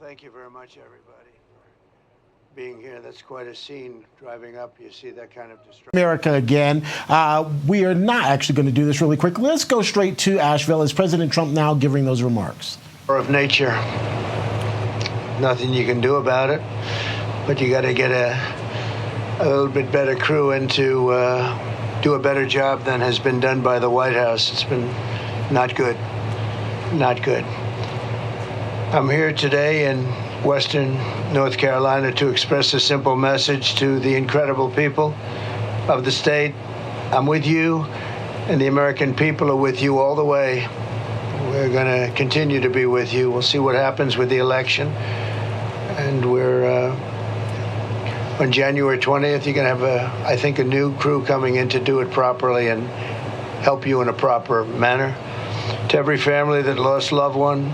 thank you very much, everybody, for being here. That's quite a scene. Driving up, you see that kind of destruction. America again. We are not actually going to do this really quickly. Let's go straight to Asheville. Is President Trump now giving those remarks? Of nature. Nothing you can do about it, but you got to get a little bit better crew in to do a better job than has been done by the White House. It's been not good. Not good. I'm here today in Western North Carolina to express a simple message to the incredible people of the state. I'm with you, and the American people are with you all the way. We're going to continue to be with you. We'll see what happens with the election. And we're on January 20th, you're going to have, I think, a new crew coming in to do it properly and help you in a proper manner. To every family that lost a loved one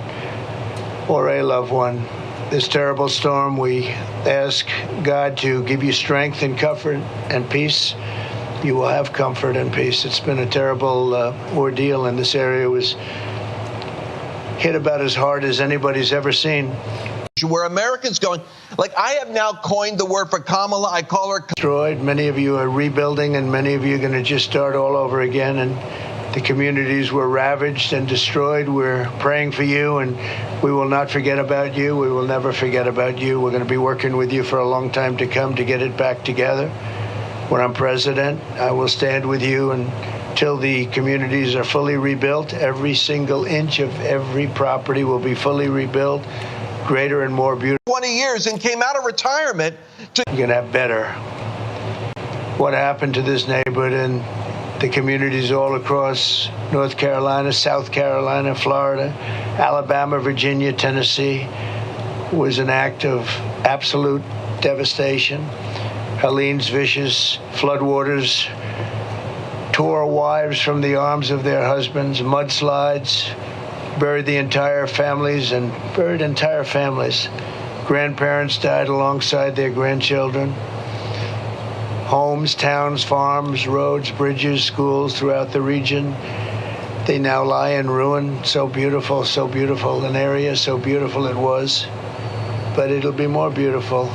or a loved one, this terrible storm, we ask God to give you strength and comfort and peace. You will have comfort and peace. It's been a terrible ordeal, and this area was hit about as hard as anybody's ever seen. Where Americans going, like I have now coined the word for Kamala, I call her destroyed. Many of you are rebuilding, and many of you are going to just start all over again. And the communities were ravaged and destroyed. We're praying for you, and we will not forget about you. We will never forget about you. We're going to be working with you for a long time to come to get it back together. When I'm president, I will stand with you until the communities are fully rebuilt. Every single inch of every property will be fully rebuilt, greater and more beautiful. 20 years and came out of retirement to... You're going to have better. What happened to this neighborhood and the communities all across North Carolina, South Carolina, Florida, Alabama, Virginia, Tennessee was an act of absolute devastation. Helene's vicious floodwaters tore wives from the arms of their husbands, mudslides, buried entire families. Grandparents died alongside their grandchildren. Homes, towns, farms, roads, bridges, schools throughout the region. They now lie in ruin. So beautiful, an area, so beautiful it was. But it'll be more beautiful.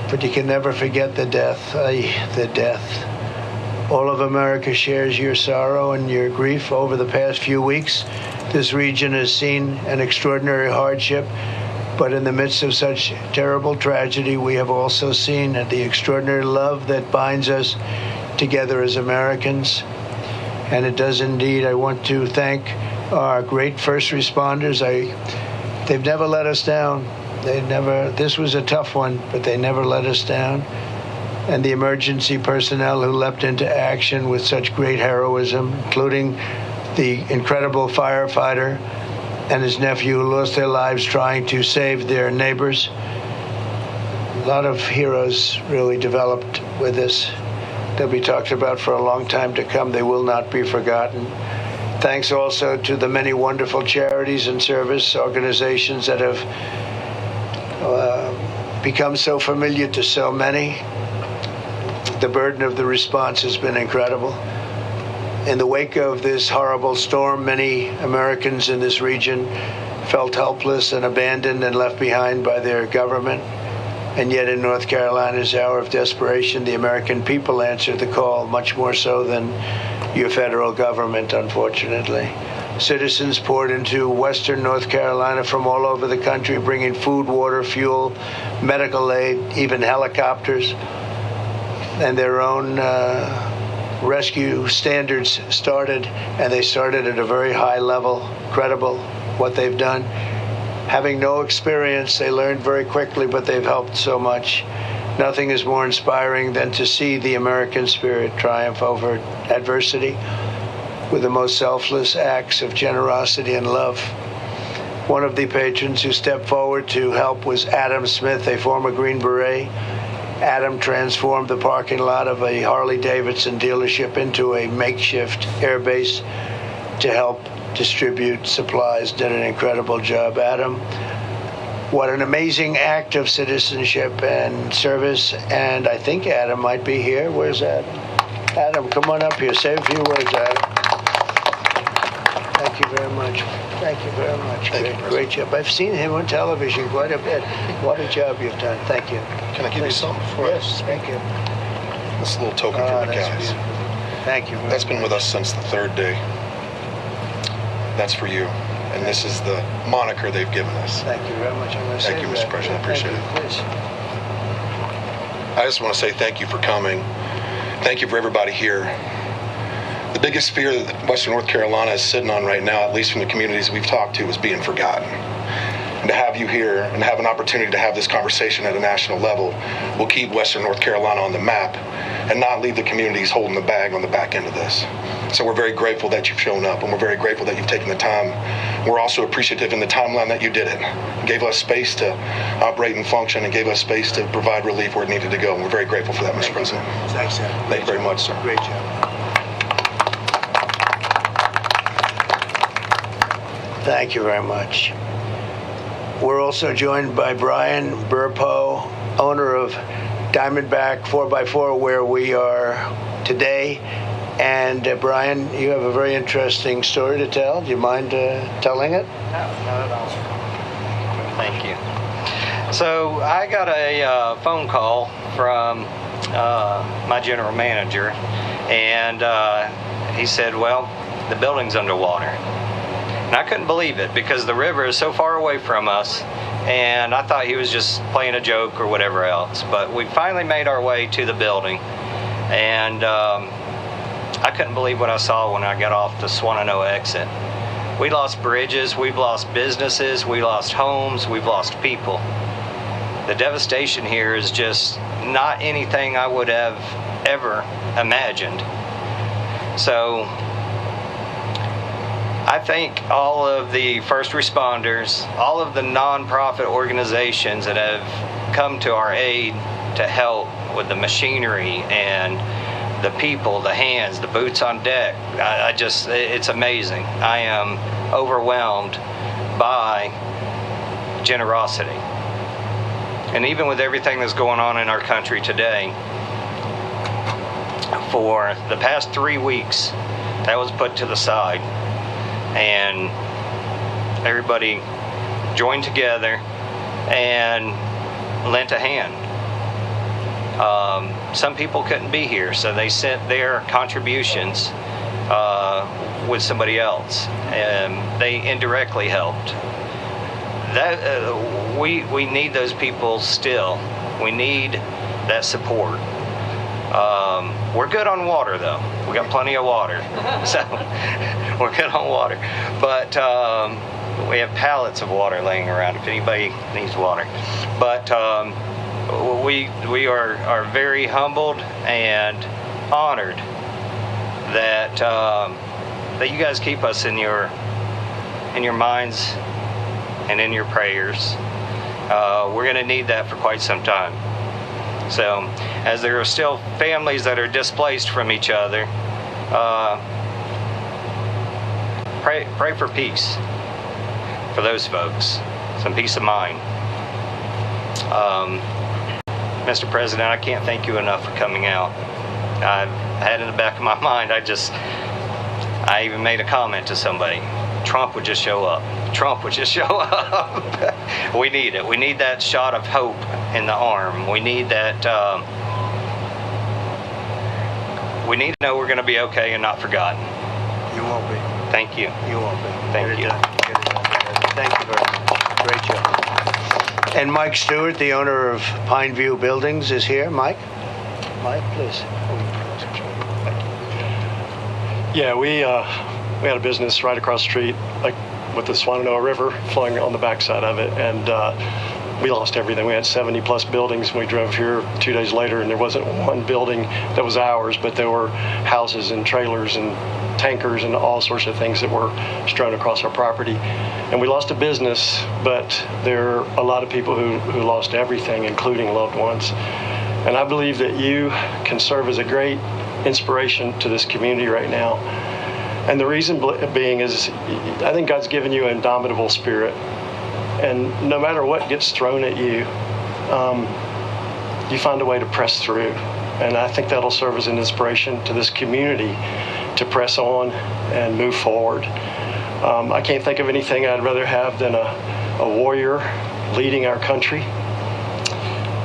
But you can never forget the death, the death. All of America shares your sorrow and your grief over the past few weeks. This region has seen an extraordinary hardship, but in the midst of such terrible tragedy, we have also seen the extraordinary love that binds us together as Americans. And it does indeed. I want to thank our great first responders. They've never let us down. This was a tough one, but they never let us down. And the emergency personnel who leapt into action with such great heroism, including the incredible firefighter and his nephew who lost their lives trying to save their neighbors. A lot of heroes really developed with this. They'll be talked about for a long time to come. They will not be forgotten. Thanks also to the many wonderful charities and service organizations that have become so familiar to so many. The burden of the response has been incredible. In the wake of this horrible storm, many Americans in this region felt helpless and abandoned and left behind by their government. And yet in North Carolina's hour of desperation, the American people answered the call, much more so than your federal government, unfortunately. Citizens poured into Western North Carolina from all over the country, bringing food, water, fuel, medical aid, even helicopters, and their own rescue standards started, and they started at a very high level, credible, what they've done. Having no experience, they learned very quickly, but they've helped so much. Nothing is more inspiring than to see the American spirit triumph over adversity with the most selfless acts of generosity and love. One of the patrons who stepped forward to help was Adam Smith, a former Green Beret. Adam transformed the parking lot of a Harley-Davidson dealership into a makeshift air base to help distribute supplies. Did an incredible job. Adam, what an amazing act of citizenship and service. And I think Adam might be here. Where's Adam? Adam, come on up here. Say a few words, Adam. Thank you very much. Thank you very much. Thank you, Great job. I've seen him on television quite a bit. What a job you've done. Thank you. Can I give you some? Yes, thank you. This little token from the That's guys. beautiful. Thank you. That's been with us since the third day. That's for you. And this is the moniker they've given us. Thank you very much. I'm going to Thank you, Mr. President. Appreciate it. Please. I just want to say thank you for coming. Thank you for everybody here. The biggest fear that Western North Carolina is sitting on right now, at least from the communities we've talked to, is being forgotten. And to have you here and have an opportunity to have this conversation at a national level will keep Western North Carolina on the map and not leave the communities holding the bag on the back end of this. So we're very grateful that you've shown up, and we're very grateful that you've taken the time. We're also appreciative in the timeline that you did it. It gave us space to operate and function and gave us space to provide relief where it needed to go. And we're very grateful for that, Mr. President. Thanks, sir. Thank you very much, sir. Great job. Thank you very much. We're also joined by Brian Burpo, owner of Diamondback 4x4, where we are today. And Brian, you have a very interesting story to tell. Do you mind telling it? No, not at all. Thank you. So I got a phone call from my general manager, and he said, well, the building's underwater. And I couldn't believe it because the river is so far away from us, and I thought he was just playing a joke or whatever else. But we finally made our way to the building, and I couldn't believe what I saw when I got off the Swannanoa exit. We lost bridges, we've lost businesses, we lost homes, we've lost people. The devastation here is just not anything I would have ever imagined. So I thank all of the first responders, all of the nonprofit organizations that have come to our aid to help with the machinery and the people, the hands, the boots on deck. It's amazing. I am overwhelmed by generosity. And even with everything that's going on in our country today, for the past 3 weeks, that was put to the side. And everybody joined together and lent a hand. Some people couldn't be here, so they sent their contributions with somebody else, and they indirectly helped. That we need those people still. We need that support. We're good on water, though. We got plenty of water, so we're good on water. But we have pallets of water laying around if anybody needs water. But we are very humbled and honored that that you guys keep us in your minds and in your prayers. We're going to need that for quite some time. So, as there are still families that are displaced from each other, pray for peace for those folks, some peace of mind. Mr. President, I can't thank you enough for coming out. I've had in the back of my mind, I even made a comment to somebody. Trump would just show up. Trump would just show up. We need it. We need that shot of hope in the arm. We need that. We need to know we're going to be okay and not forgotten. You won't be. Thank you. You won't be. Thank you. Get it done. Thank you very much. Great job. And Mike Stewart, the owner of Pineview Buildings, is here. Mike? Mike, please. Yeah, we had a business right across the street, like with the Swannanoa River flowing on the backside of it, and we lost everything. We had 70 plus buildings, and we drove here 2 days later, and there wasn't one building that was ours, but there were houses and trailers and tankers and all sorts of things that were strewn across our property. And we lost a business, but there are a lot of people who lost everything, including loved ones. And I believe that you can serve as a great inspiration to this community right now. And the reason being is I think God's given you an indomitable spirit. And no matter what gets thrown at you, you find a way to press through. And I think that'll serve as an inspiration to this community to press on and move forward. I can't think of anything I'd rather have than a warrior leading our country,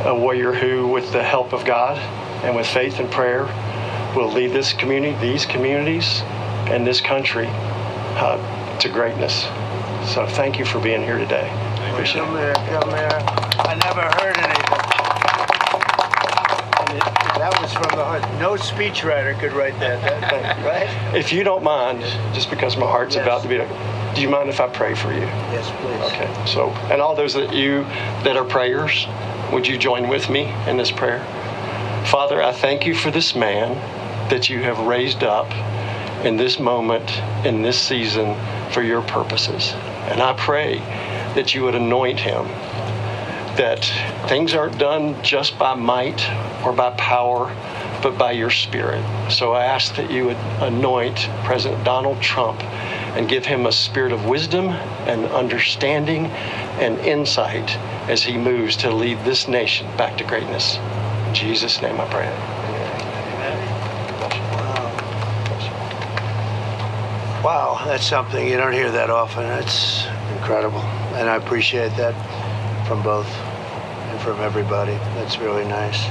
a warrior who, with the help of God and with faith and prayer, will lead this community, these communities, and this country to greatness. So thank you for being here today. I appreciate it. Come here. I never heard anything. That was from the heart. No speechwriter could write that, right? If you don't mind, just because my heart's about to be, do you mind if I pray for you? Yes, please. Okay. So, and all those that are prayers, would you join with me in this prayer? Father, I thank you for this man that you have raised up in this moment, in this season, for your purposes. And I pray that you would anoint him, that things aren't done just by might or by power, but by your Spirit. So I ask that you would anoint President Donald Trump and give him a spirit of wisdom and understanding and insight as he moves to lead this nation back to greatness. In Jesus' name I pray. Wow, that's something you don't hear that often. That's incredible. And I appreciate that from both and from everybody. That's really nice.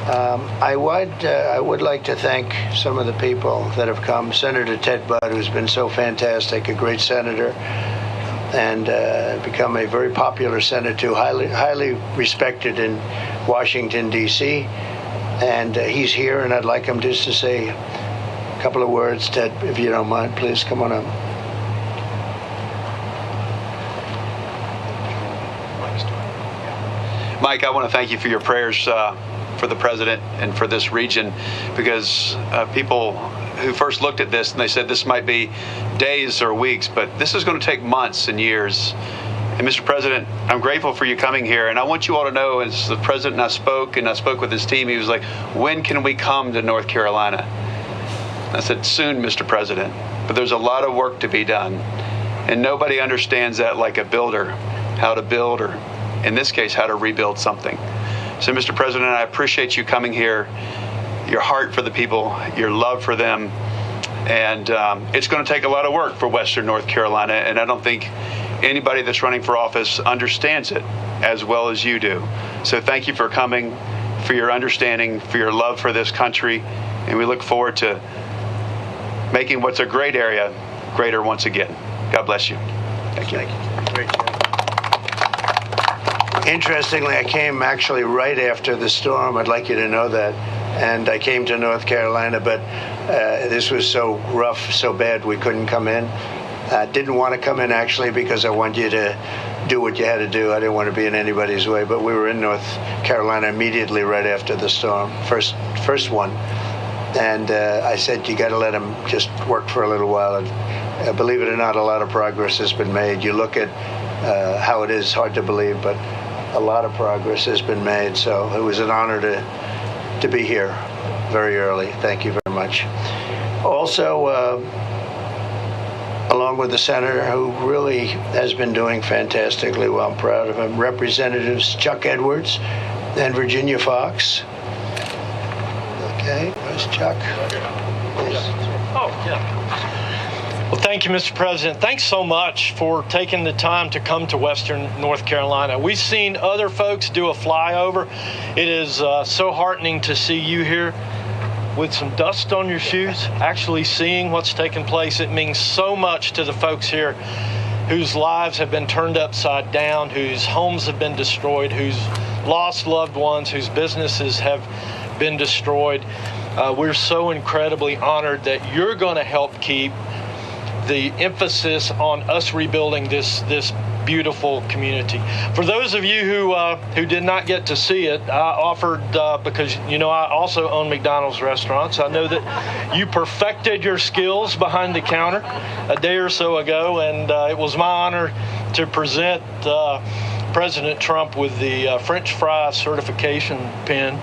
I would like to thank some of the people that have come. Senator Ted Budd, who's been so fantastic, a great senator, and become a very popular senator, highly respected in Washington, D.C. And he's here, and I'd like him just to say a couple of words. Ted, if you don't mind, please come on up. Mike, I want to thank you for your prayers for the president and for this region, because people who first looked at this and they said this might be days or weeks, but this is going to take months and years. And Mr. President, I'm grateful for you coming here. And I want you all to know, as the president and I spoke with his team, he was like, when can we come to North Carolina? I said, soon, Mr. President. But there's a lot of work to be done. And nobody understands that like a builder, how to build, or in this case, how to rebuild something. So, Mr. President, I appreciate you coming here, your heart for the people, your love for them. And it's going to take a lot of work for Western North Carolina. And I don't think anybody that's running for office understands it as well as you do. So thank you for coming, for your understanding, for your love for this country. And we look forward to making what's a great area greater once again. God bless you. Thank you. Great job. Interestingly, I came actually right after the storm. I'd like you to know that. And I came to North Carolina, but this was so rough, so bad, we couldn't come in. Didn't want to come in, actually, because I wanted you to do what you had to do. I didn't want to be in anybody's way. But we were in North Carolina immediately right after the storm, first one. And I said, you got to let them just work for a little while. And believe it or not, a lot of progress has been made. You look at how it is, hard to believe, but a lot of progress has been made. So it was an honor to be here very early. Thank you very much. Also, along with the senator, who really has been doing fantastically well, I'm proud of him, Representatives Chuck Edwards and Virginia Fox. Okay, where's Chuck? Oh, yeah. Well, thank you, Mr. President. Thanks so much for taking the time to come to Western North Carolina. We've seen other folks do a flyover. It is so heartening to see you here with some dust on your shoes, actually seeing what's taking place. It means so much to the folks here whose lives have been turned upside down, whose homes have been destroyed, whose lost loved ones, whose businesses have been destroyed. We're so incredibly honored that you're going to help keep the emphasis on us rebuilding this beautiful community. For those of you who did not get to see it, I offered, because I also own McDonald's restaurants. I know that you perfected your skills behind the counter a day or so ago, and it was my honor to present President Trump with the French fry certification pin.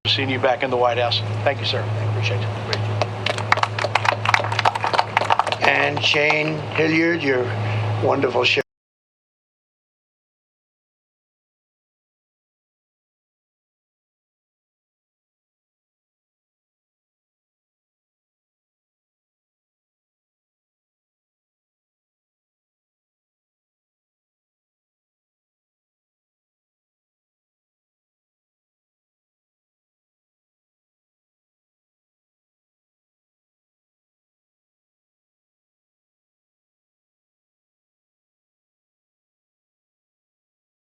seeing you back in the White House. Thank you, sir. Appreciate it. And Shane Hilliard, your wonderful show.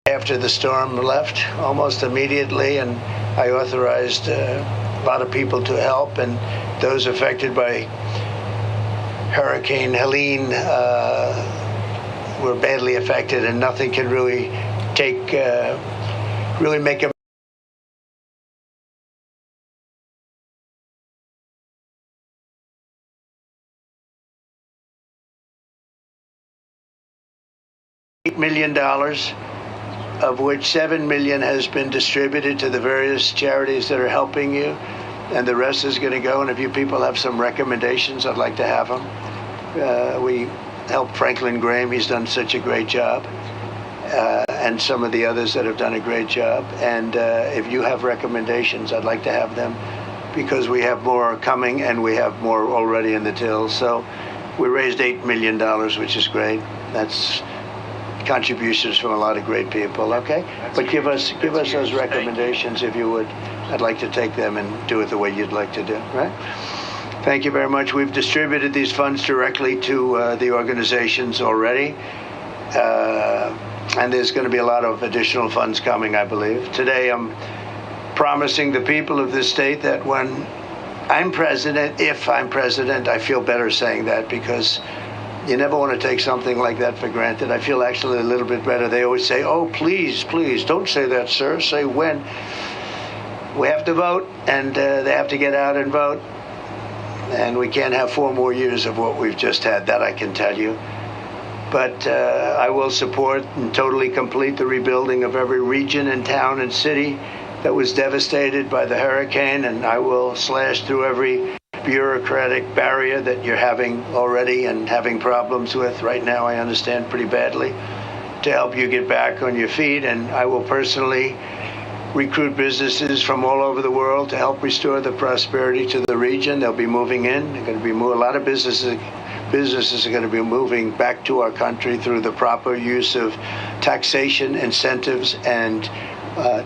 After the storm left, almost immediately, and I authorized a lot of people to help, and those affected by Hurricane Helene were badly affected, and nothing can really make a $8 million, of which $7 million has been distributed to the various charities that are helping you, and the rest is going to go. And if you people have some recommendations, I'd like to have them. We helped Franklin Graham. He's done such a great job, and some of the others that have done a great job. And if you have recommendations, I'd like to have them, because we have more coming and we have more already in the till. So we raised $8 million, which is great. That's contributions from a lot of great people. Okay, but give us those recommendations if you would. I'd like to take them and do it the way you'd like to do. Right? Thank you very much. We've distributed these funds directly to the organizations already, and there's going to be a lot of additional funds coming, I believe. Today, I'm promising the people of this state that when I'm president, if I'm president, I feel better saying that, because you never want to take something like that for granted. I feel actually a little bit better. They always say, oh, please, don't say that, sir. Say when. We have to vote, and they have to get out and vote. And we can't have 4 more years of what we've just had, that I can tell you. But I will support and totally complete the rebuilding of every region and town and city that was devastated by the hurricane, and I will slash through every bureaucratic barrier that you're having already and having problems with right now, I understand pretty badly, to help you get back on your feet. And I will personally recruit businesses from all over the world to help restore the prosperity to the region. They'll be moving in. They're going to be a lot of businesses are going to be moving back to our country through the proper use of taxation, incentives, and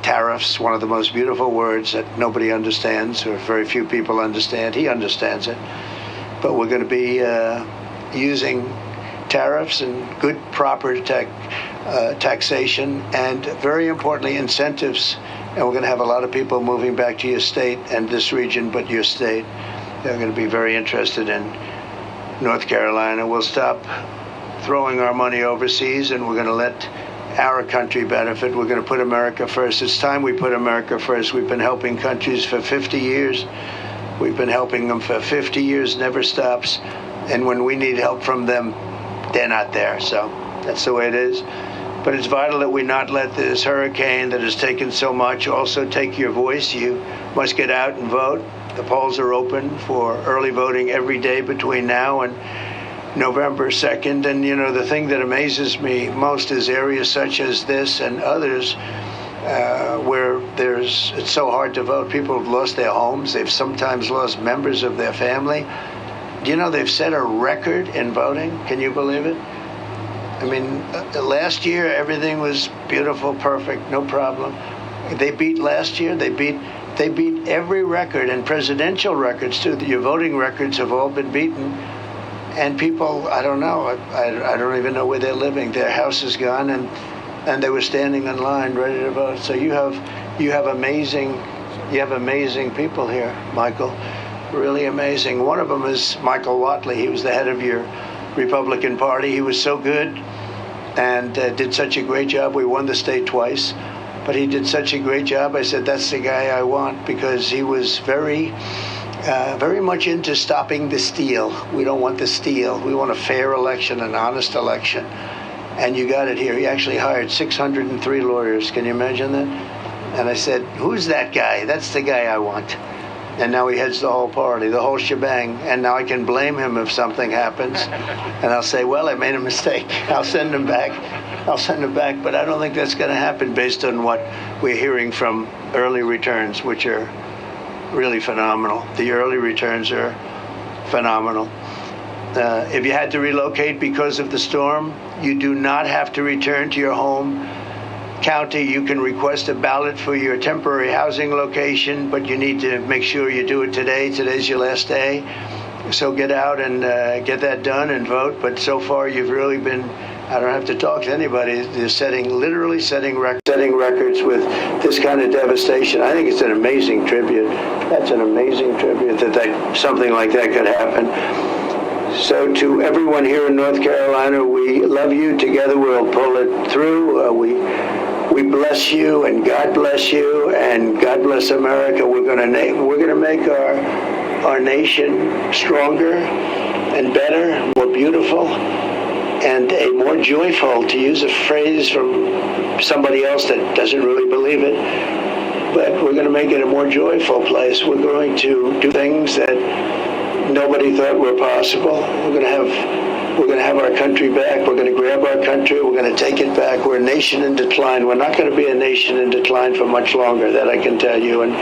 tariffs, one of the most beautiful words that nobody understands, or very few people understand. He understands it. But we're going to be using tariffs and good, proper taxation, and very importantly, incentives. And we're going to have a lot of people moving back to your state and this region, but your state. They're going to be very interested in North Carolina. We'll stop throwing our money overseas, and we're going to let our country benefit. We're going to put America first. It's time we put America first. We've been helping countries for 50 years. We've been helping them for 50 years, never stops. And when we need help from them, they're not there. So that's the way it is. But it's vital that we not let this hurricane that has taken so much also take your voice. You must get out and vote. The polls are open for early voting every day between now and November 2nd. And, you know, the thing that amazes me most is areas such as this and others where it's so hard to vote. People have lost their homes. They've sometimes lost members of their family. Do you know they've set a record in voting? Can you believe it? I mean, last year, everything was beautiful, perfect, no problem. They beat last year. They beat every record, and presidential records, too. Your voting records have all been beaten. And people, I don't know, I don't even know where they're living. Their house is gone, and they were standing in line ready to vote. So you have amazing people here, Michael, really amazing. One of them is Michael Watley. He was the head of your Republican Party. He was so good and did such a great job. We won the state twice, but he did such a great job. I said, that's the guy I want, because he was very much into stopping the steal. We don't want the steal. We want a fair election, an honest election. And you got it here. He actually hired 603 lawyers. Can you imagine that? And I said, who's that guy? That's the guy I want. And now he heads the whole party, the whole shebang. And now I can blame him if something happens. And I'll say, well, I made a mistake. I'll send him back. But I don't think that's going to happen based on what we're hearing from early returns, which are really phenomenal. The early returns are phenomenal. If you had to relocate because of the storm, you do not have to return to your home county. You can request a ballot for your temporary housing location, but you need to make sure you do it today. Today's your last day. So get out and get that done and vote. But so far, you've really been, I don't have to talk to anybody, they're literally setting records with this kind of devastation. I think it's an amazing tribute. That's an amazing tribute that something like that could happen. So to everyone here in North Carolina, we love you. Together we'll pull it through. We bless you, and God bless you, and God bless America. We're going to make our nation stronger and better, more beautiful, and a more joyful, to use a phrase from somebody else that doesn't really believe it. But we're going to make it a more joyful place. We're going to do things that nobody thought were possible. We're going to have our country back. We're going to grab our country. We're going to take it back. We're a nation in decline. We're not going to be a nation in decline for much longer, that I can tell you. And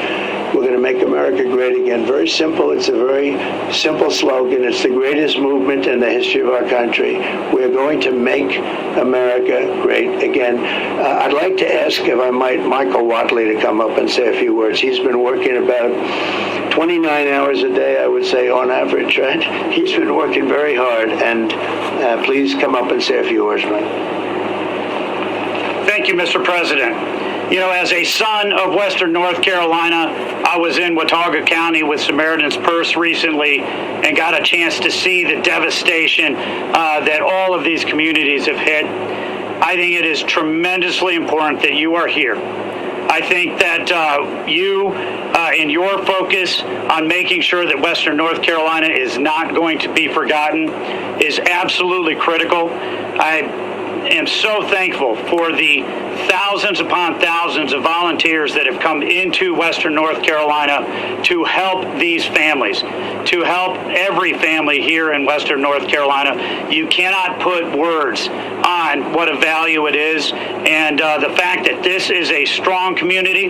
we're going to make America great again. Very simple. It's a very simple slogan. It's the greatest movement in the history of our country. We're going to make America great again. I'd like to ask, if I might, Michael Watley to come up and say a few words. He's been working about 29 hours a day, I would say, on average, right? He's been working very hard, and please come up and say a few words, Mike. Thank you, Mr. President. You know, as a son of Western North Carolina, I was in Watauga County with Samaritan's Purse recently and got a chance to see the devastation that all of these communities have hit. I think it is tremendously important that you are here. I think that you and your focus on making sure that Western North Carolina is not going to be forgotten is absolutely critical. I am so thankful for the thousands upon thousands of volunteers that have come into Western North Carolina to help these families, to help every family here in Western North Carolina. You cannot put words on what a value it is, and the fact that this is a strong community,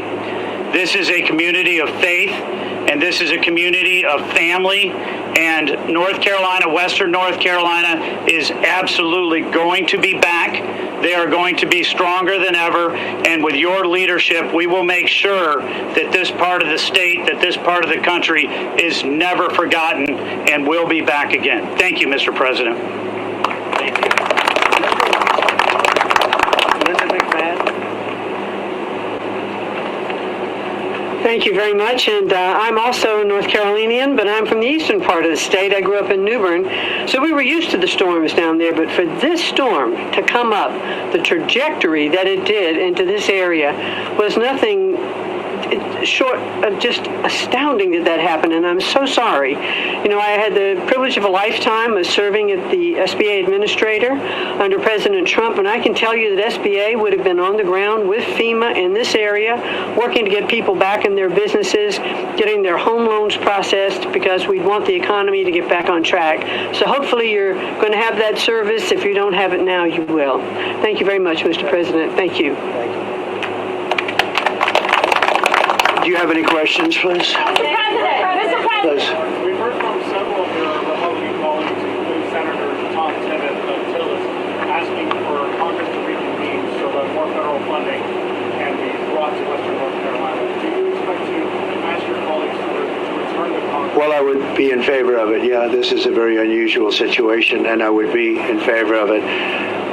this is a community of faith, and this is a community of family. And North Carolina, Western North Carolina, is absolutely going to be back. They are going to be stronger than ever. And with your leadership, we will make sure that this part of the state, that this part of the country is never forgotten and will be back again. Thank you, Mr. President. Thank you. Thank you very much, and I'm also a North Carolinian, but I'm from the eastern part of the state. I grew up in New Bern, so we were used to the storms down there, but for this storm to come up, the trajectory that it did into this area was nothing short of just astounding that happened, and I'm so sorry. You know, I had the privilege of a lifetime of serving at the SBA administrator under President Trump, and I can tell you that SBA would have been on the ground with FEMA in this area, working to get people back in their businesses, getting their home loans processed, because we want the economy to get back on track. So hopefully you're going to have that service. If you don't have it now, you will. Thank you very much, Mr. President. Thank you. Do you have any questions, please? Mr. President, Please. We've heard from several of your Republican colleagues, including Senator Tom Tibbet of Tillis, asking for Congress to reconvene so that more federal funding can be brought to Western North Carolina. Do you expect to ask your colleagues to return to Congress? Well, I would be in favor of it. Yeah, this is a very unusual situation, and I would be in favor of it.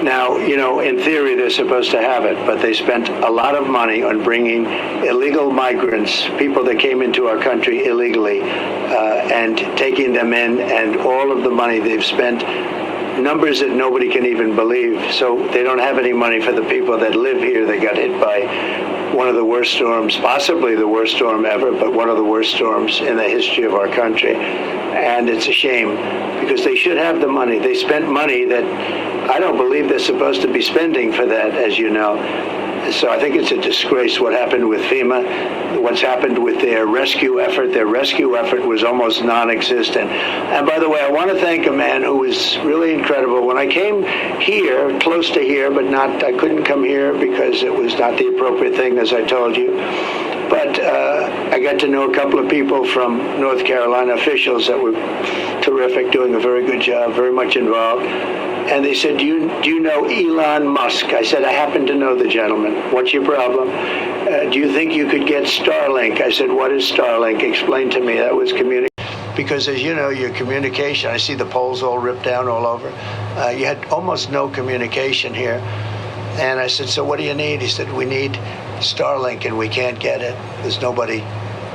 Now, you know, in theory, they're supposed to have it, but they spent a lot of money on bringing illegal migrants, people that came into our country illegally, and taking them in, and all of the money they've spent, numbers that nobody can even believe. So they don't have any money for the people that live here that got hit by one of the worst storms, possibly the worst storm ever, but one of the worst storms in the history of our country. And it's a shame, because they should have the money. They spent money that I don't believe they're supposed to be spending for that, as you know. So I think it's a disgrace what happened with FEMA, what's happened with their rescue effort. Their rescue effort was almost non-existent. And by the way, I want to thank a man who was really incredible. When I came here, close to here, but I couldn't come here because it was not the appropriate thing, as I told you. But I got to know a couple of people from North Carolina, officials that were terrific, doing a very good job, very much involved. And they said, do you know Elon Musk? I said, I happen to know the gentleman. What's your problem? Do you think you could get Starlink? I said, what is Starlink? Explain to me. That was communication. Because as you know, your communication, I see the poles all ripped down all over. You had almost no communication here. And I said, so what do you need? He said, we need Starlink and we can't get it. There's nobody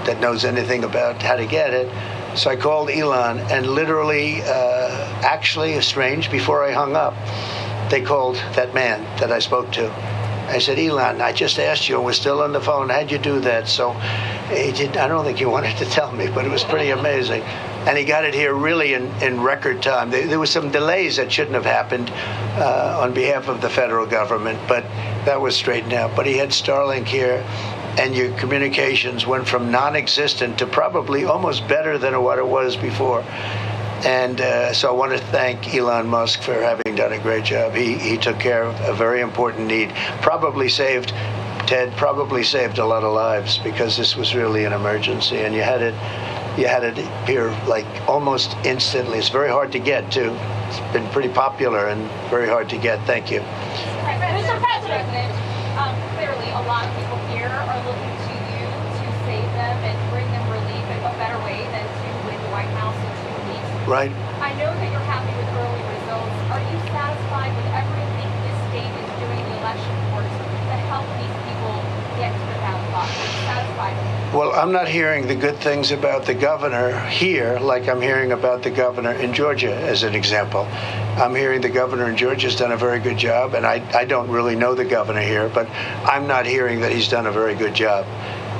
that knows anything about how to get it. So I called Elon, and literally, actually, strange, before I hung up, they called that man that I spoke to. I said, Elon, I just asked you, and we're still on the phone. How'd you do that? So he did. I don't think he wanted to tell me, but it was pretty amazing. And he got it here really in record time. There were some delays that shouldn't have happened on behalf of the federal government, but that was straightened out. But he had Starlink here. And your communications went from non-existent to probably almost better than what it was before. And so I want to thank Elon Musk for having done a great job. He took care of a very important need. Probably saved a lot of lives, because this was really an emergency, and you had it here like almost instantly. It's very hard to get too. It's been pretty popular and very hard to get. Thank you. Mr. President, clearly a lot of people here are looking to you to save them and bring them relief in a better way than to win the White House in 2 weeks. Right. I know that you're happy with early results. Are you satisfied with everything this state is doing in the election courts to help these people get to the ballot box? Are you satisfied with it? Well, I'm not hearing the good things about the governor here like I'm hearing about the governor in Georgia, as an example. I'm hearing the governor in Georgia has done a very good job, and I don't really know the governor here, but I'm not hearing that he's done a very good job.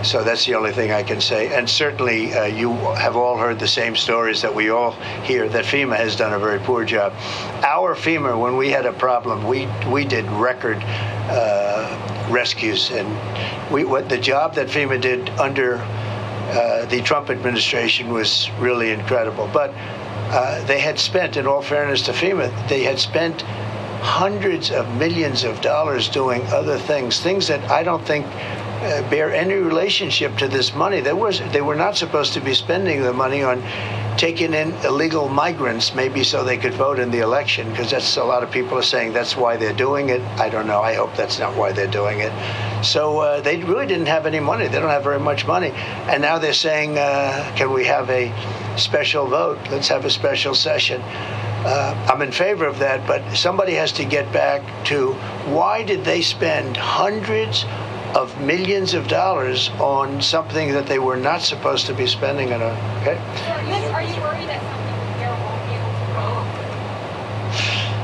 So that's the only thing I can say. And certainly you have all heard the same stories that we all hear, that FEMA has done a very poor job. Our FEMA, when we had a problem, we did record rescues. And the job that FEMA did under the Trump administration was really incredible. But they had spent, in all fairness to FEMA, they had spent hundreds of millions of dollars doing other things that I don't think bear any relationship to this money. They were not supposed to be spending the money on taking in illegal migrants, maybe so they could vote in the election, because that's a lot of people are saying that's why they're doing it. I don't know. I hope that's not why they're doing it. So they really didn't have any money. They don't have very much money. And now they're saying, can we have a special vote? Let's have a special session. I'm in favor of that, but somebody has to get back to why did they spend hundreds of millions of dollars on something that they were not supposed to be spending it on? Okay. Are you worried that some people here won't be able to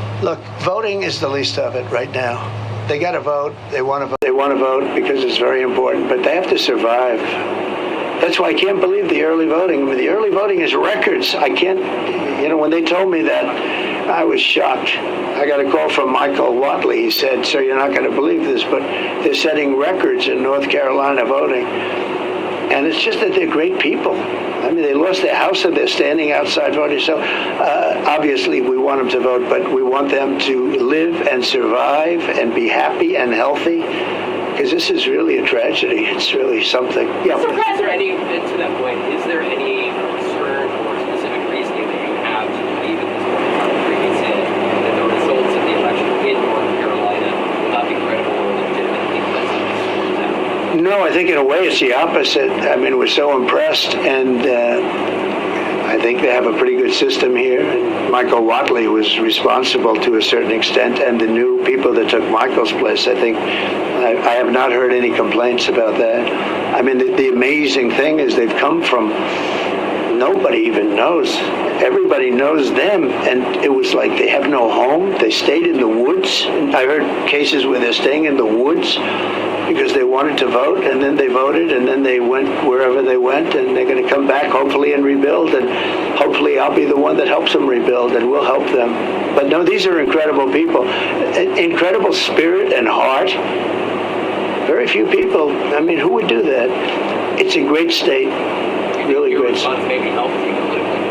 vote? Look, voting is the least of it right now. They got to vote. They want to vote. They want to vote because it's very important, but they have to survive. That's why I can't believe the early voting. I mean, the early voting is records. I can't, when they told me that, I was shocked. I got a call from Michael Watley. He said, sir, you're not going to believe this, but they're setting records in North Carolina voting. And it's just that they're great people. I mean, they lost their house and they're standing outside voting. So obviously we want them to vote, but we want them to live and survive and be happy and healthy, because this is really a tragedy. It's really something. Yeah. Mr. President, is there any, to that point, is there any concern or specific reasoning that you have to believe at this point in time, previous that the results of the election in North Carolina will not be credible or legitimate because of this storm out? No, I think in a way it's the opposite. I mean, we're so impressed, and I think they have a pretty good system here. And Michael Watley was responsible to a certain extent, and the new people that took Michael's place, I think, I have not heard any complaints about that. I mean, the amazing thing is they've come from nobody even knows. Everybody knows them, and it was like they have no home. They stayed in the woods. I heard cases where they're staying in the woods because they wanted to vote, and then they voted, and then they went wherever they went, and they're going to come back hopefully and rebuild, and hopefully I'll be the one that helps them rebuild, and we'll help them. But no, these are incredible people, incredible spirit and heart. Very few people. I mean, who would do that? It's a great state, really great state. Maybe helped you politically.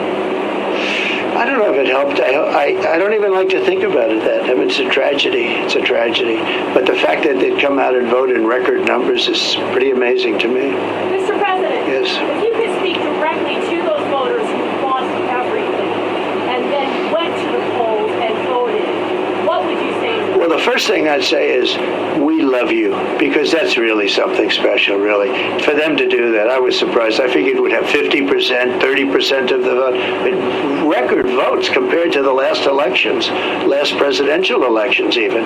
I don't know if it helped. I don't even like to think about it that. I mean, it's a tragedy. It's a tragedy. But the fact that they'd come out and vote in record numbers is pretty amazing to me. Mr. President, Yes. if you could speak directly to those voters who lost everything and then went to the polls and voted, what would you say to them? Well, the first thing I'd say is we love you, because that's really something special, really. For them to do that, I was surprised. I figured we'd have 50%, 30% of the vote. Record votes compared to the last elections, last presidential elections even.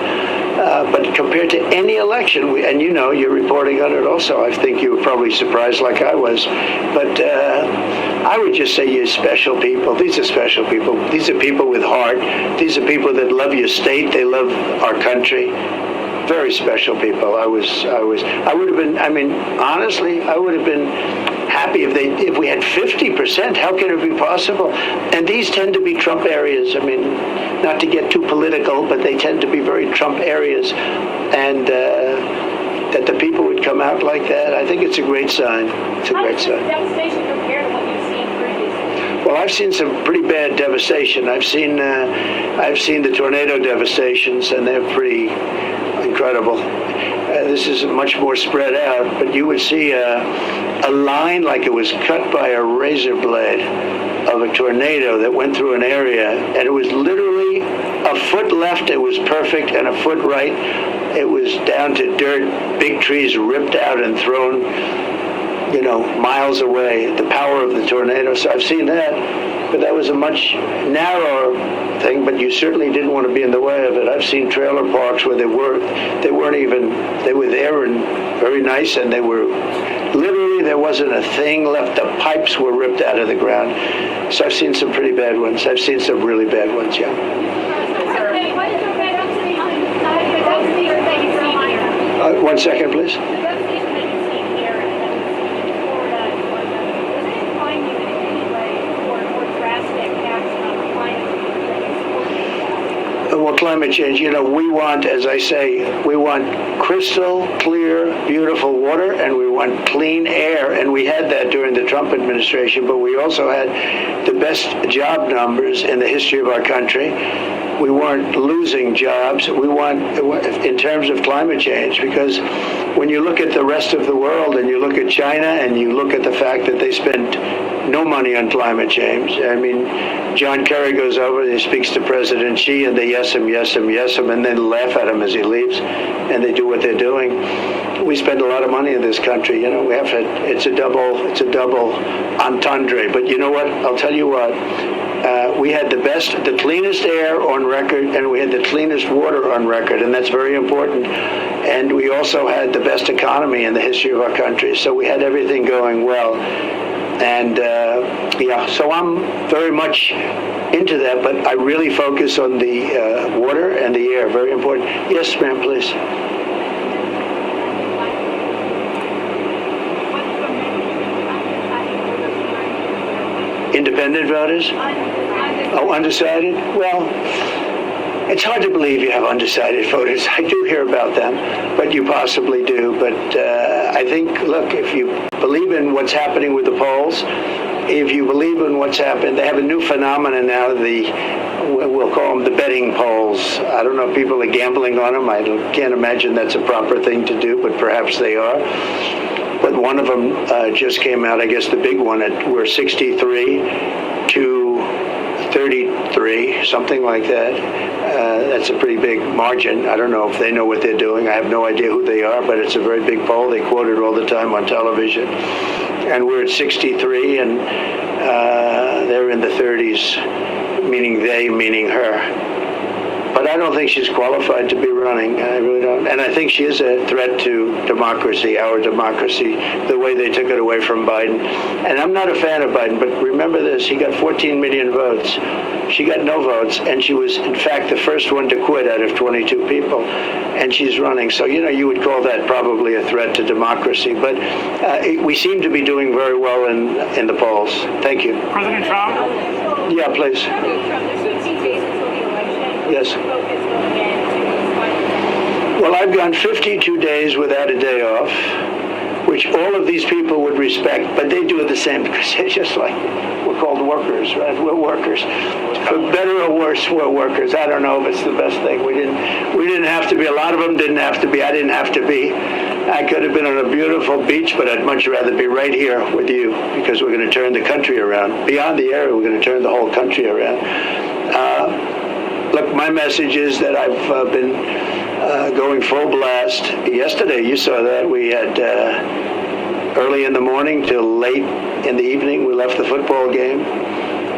But compared to any election, and you know, you're reporting on it also, I think you were probably surprised like I was. But I would just say you're special people. These are special people. These are people with heart. These are people that love your state. They love our country. Very special people. I would have been, I mean, honestly, I would have been happy if we had 50%. How can it be possible? And these tend to be Trump areas. I mean, not to get too political, but they tend to be very Trump areas. And that the people would come out like that, I think it's a great sign. It's a great sign. How does the devastation compare to what you've seen previously? Well, I've seen some pretty bad devastation. I've seen the tornado devastations, and they're pretty incredible. This is much more spread out, but you would see a line like it was cut by a razor blade of a tornado that went through an area, and it was literally a foot left, it was perfect, and a foot right, it was down to dirt, big trees ripped out and thrown, you know, miles away. The power of the tornado. So I've seen that, but that was a much narrower thing, but you certainly didn't want to be in the way of it. I've seen trailer parks where they were there and very nice, and they were literally, there wasn't a thing left. The pipes were ripped out of the ground. So I've seen some pretty bad ones. I've seen some really bad ones, yeah. One second, please. Well, climate change, you know, we want, as I say, we want crystal clear, beautiful water, and we want clean air. And we had that during the Trump administration, but we also had the best job numbers in the history of our country. We weren't losing jobs. We want, in terms of climate change, because when you look at the rest of the world and you look at China and you look at the fact that they spend no money on climate change. I mean, John Kerry goes over and he speaks to President Xi, and they yes him, and then laugh at him as he leaves, and they do what they're doing. We spend a lot of money in this country. You know, we have to. It's a double entendre. But you know what? I'll tell you what. We had the cleanest air on record, and we had the cleanest water on record, and that's very important. And we also had the best economy in the history of our country. So we had everything going well. And yeah, so I'm very much into that, but I really focus on the water and the air. Very important. Yes, ma'am, please. Independent voters? Oh, undecided? Well, it's hard to believe you have undecided voters. I do hear about them, but you possibly do. But I think, look, if you believe in what's happening with the polls, if you believe in what's happened, they have a new phenomenon now, we'll call them the betting polls. I don't know if people are gambling on them. I can't imagine that's a proper thing to do, but perhaps they are. But one of them just came out, I guess the big one, we're 63 to 33, something like that. That's a pretty big margin. I don't know if they know what they're doing. I have no idea who they are, but it's a very big poll. They quote it all the time on television. And we're at 63, and they're in the 30s, meaning they, meaning her. But I don't think she's qualified to be running. I really don't. And I think she is a threat to democracy, our democracy, the way they took it away from Biden. And I'm not a fan of Biden, but remember this, he got 14 million votes. She got no votes, and she was, in fact, the first one to quit out of 22 people. And she's running. So, you know, you would call that probably a threat to democracy. But we seem to be doing very well in the polls. Thank you. President Trump? Yeah, please. Yes. Well, I've gone 52 days without a day off, which all of these people would respect, but they do the same because they're just like, we're called workers, right? We're workers. For better or worse, we're workers. I don't know if it's the best thing. We didn't have to be. A lot of them didn't have to be. I didn't have to be. I could have been on a beautiful beach, but I'd much rather be right here with you because we're going to turn the country around. Beyond the area, we're going to turn the whole country around. Look, my message is that I've been going full blast. Yesterday, you saw that. We had early in the morning till late in the evening, we left the football game.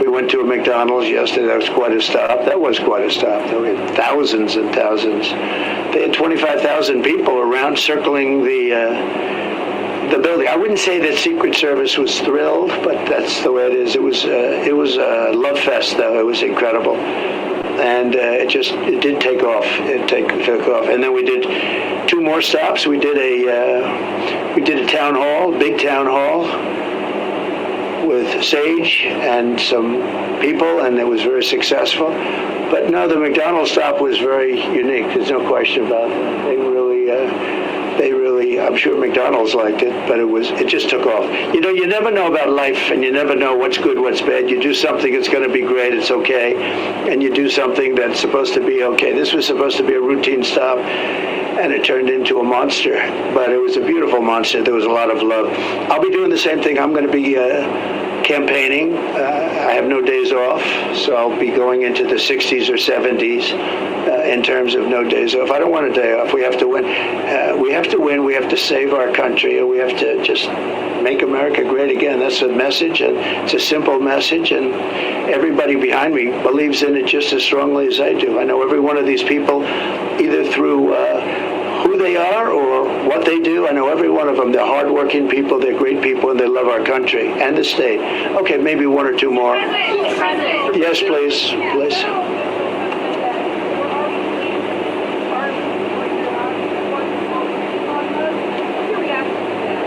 We went to a McDonald's yesterday. That was quite a stop. That was quite a stop. We had thousands and thousands. They had 25,000 people around circling the building. I wouldn't say that Secret Service was thrilled, but that's the way it is. It was a love fest, though. It was incredible. And it did take off. It took off. And then we did 2 more stops. We did a town hall, big town hall, with Sage and some people, and it was very successful. But no, the McDonald's stop was very unique. There's no question about it. They really, I'm sure McDonald's liked it, but it just took off. You know, you never know about life, and you never know what's good, what's bad. You do something that's going to be great, it's okay, and you do something that's supposed to be okay. This was supposed to be a routine stop, and it turned into a monster, but it was a beautiful monster. There was a lot of love. I'll be doing the same thing. I'm going to be campaigning. I have no days off, so I'll be going into the 60s or 70s in terms of no days off. I don't want a day off. We have to win. We have to win. We have to save our country, and we have to just make America great again. That's the message, and it's a simple message, and everybody behind me believes in it just as strongly as I do. I know every one of these people, either through who they are or what they do. I know every one of them. They're hardworking people, they're great people, and they love our country and the state. Okay, maybe 1 or 2 more. Yes, please. Please.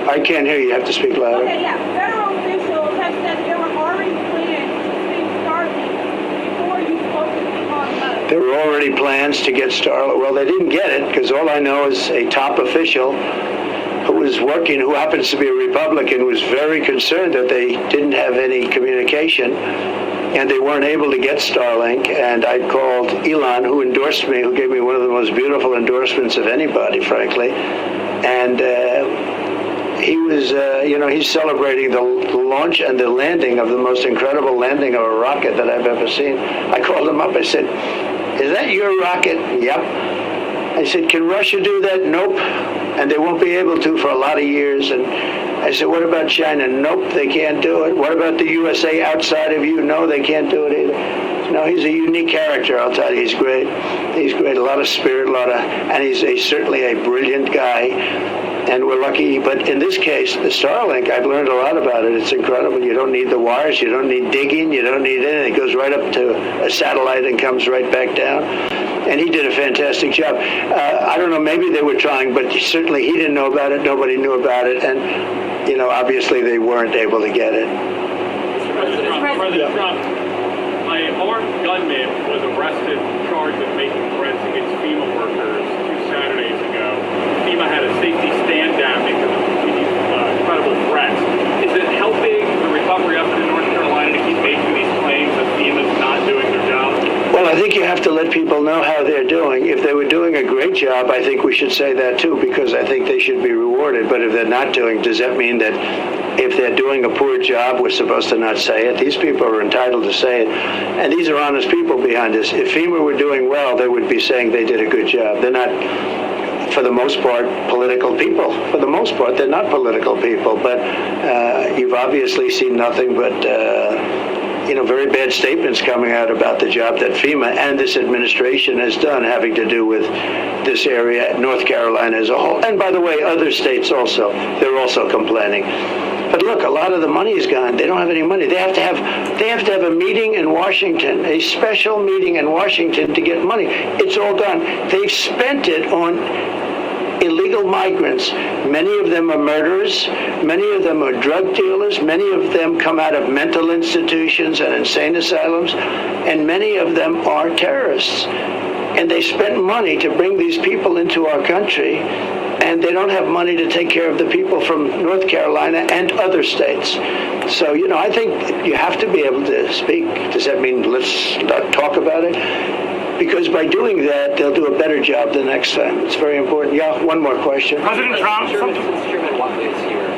I can't hear you. You have to speak louder. Okay, yeah. Federal officials have said there were already plans to start before you focused on those. There were already plans to get Starlink. Well, they didn't get it because all I know is a top official who was working, who happens to be a Republican, was very concerned that they didn't have any communication and they weren't able to get Starlink. And I called Elon, who endorsed me, who gave me one of the most beautiful endorsements of anybody, frankly. And he was, he's celebrating the launch and the landing of the most incredible landing of a rocket that I've ever seen. I called him up. I said, "Is that your rocket?" "Yep." I said, "Can Russia do that?" "Nope. And they won't be able to for a lot of years." And I said, "What about China?" "Nope, they can't do it." "What about the USA outside of you?" "No, they can't do it either." No, he's a unique character, I'll tell you. He's great. He's great. A lot of spirit, and he's certainly a brilliant guy. And we're lucky, but in this case, the Starlink, I've learned a lot about it. It's incredible. You don't need the wires, you don't need digging, you don't need anything. It goes right up to a satellite and comes right back down. And he did a fantastic job. I don't know, maybe they were trying, but certainly he didn't know about it. Nobody knew about it. And, obviously they weren't able to get it. President Trump, an armed gunman was arrested, charged with making threats against FEMA workers 2 Saturdays ago. FEMA had a safety stand down because of these incredible threats. Is it helping the recovery up in North Carolina to keep making these claims that FEMA's not doing their job? Well, I think you have to let people know how they're doing. If they were doing a great job, I think we should say that too, because I think they should be rewarded. But if they're not doing, does that mean that if they're doing a poor job, we're supposed to not say it? These people are entitled to say it. And these are honest people behind this. If FEMA were doing well, they would be saying they did a good job. They're not, for the most part, political people. For the most part, they're not political people. But you've obviously seen nothing but very bad statements coming out about the job that FEMA and this administration has done, having to do with this area, North Carolina as a whole. And by the way, other states also, they're also complaining. But look, a lot of the money is gone. They don't have any money. They have to have a meeting in Washington, a special meeting in Washington to get money. It's all gone. They've spent it on illegal migrants. Many of them are murderers. Many of them are drug dealers. Many of them come out of mental institutions and insane asylums. And many of them are terrorists. and they spent money to bring these people into our country, and they don't have money to take care of the people from North Carolina and other states. So, you know, I think you have to be able to speak. Does that mean let's not talk about it? Because by doing that, they'll do a better job the next time. It's very important. Yeah, one more question. President Trump, since Chairman Watley is here,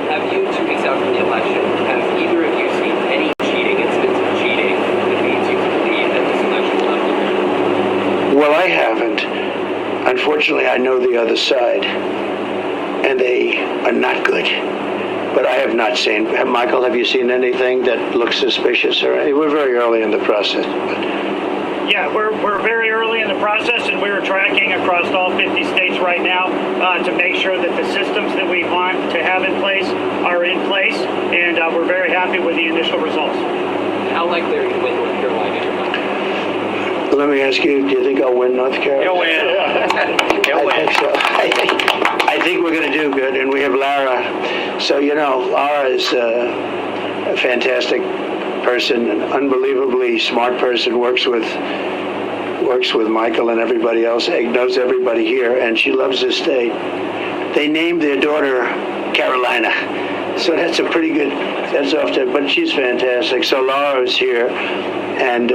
have you, 2 weeks out from the election, have either of you seen any cheating, incidents of cheating, that leads you to believe that this election will not be fair? Well, I haven't. Unfortunately, I know the other side, and they are not good. But I have not seen. Michael, have you seen anything that looks suspicious? Or we're very early in the process. Yeah, we're very early in the process, and we're tracking across all 50 states right now to make sure that the systems that we want to have in place are in place, and we're very happy with the initial results. How likely are you to win North Carolina? Let me ask you, do you think I'll win North Carolina? You'll win. You'll win. I think so. I think we're going to do good, and we have Lara. So, you know, Lara is a fantastic person, an unbelievably smart person, works with Michael and everybody else, knows everybody here, and she loves this state. They named their daughter Carolina, so that's a pretty good, that's off to, but she's fantastic. So Laura is here, and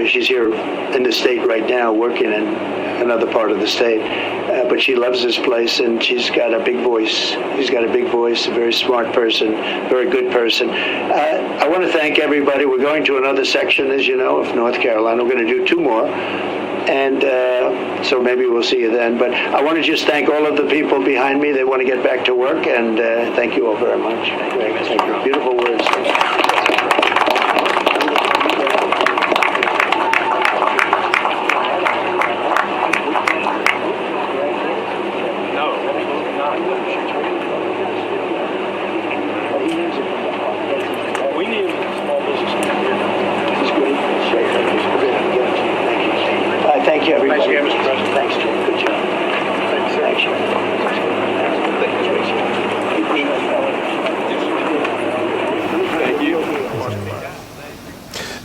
she's here in the state right now, working in another part of the state, but she loves this place, and she's got a big voice. She's got a big voice, a very smart person, very good person. I want to thank everybody. We're going to another section, as you know, of North Carolina. We're going to do 2 more, and so maybe we'll see you then. But I want to just thank all of the people behind me. They want to get back to work, and thank you all very much. Thank you. Beautiful words. Thank you, everybody. Thanks, Mr. President. Thanks, Jim. Good job. Thanks,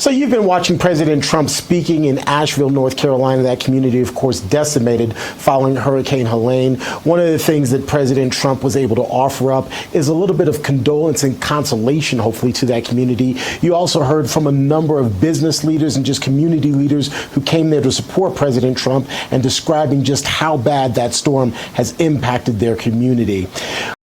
So you've been watching President Trump speaking in Asheville, North Carolina. That community, of course, decimated following Hurricane Helene. One of the things that President Trump was able to offer up is a little bit of condolence and consolation, hopefully, to that community. You also heard from a number of business leaders and just community leaders who came there to support President Trump and describing just how bad that storm has impacted their community.